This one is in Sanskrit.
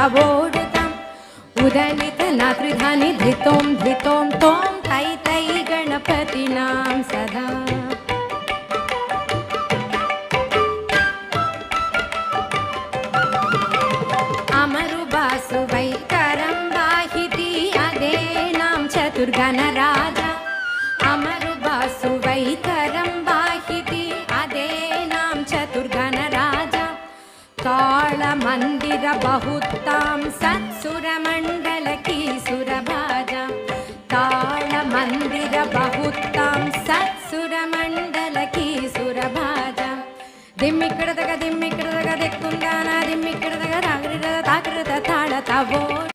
तवोडुतम् उदलित नात्रिधानि धृतों धृतों तों तै तै गणपतिनां सदा अमरुबासु वैकरं वाहिति अदेनां चतुर्गणराजा अमरुबासु वैकरं वाहिति अदेनां चतुर्गणराजा तालमन्दिर बहुतां सत्सुरमण्डलकी सुरभाजा तालमन्दिर बहुतां सत्सुरमण्डलकी सुरभाजा दिम्मिक्कडदग दिक्कुंदाना दिम्मिक्कडदग ताकृत ताळ तवो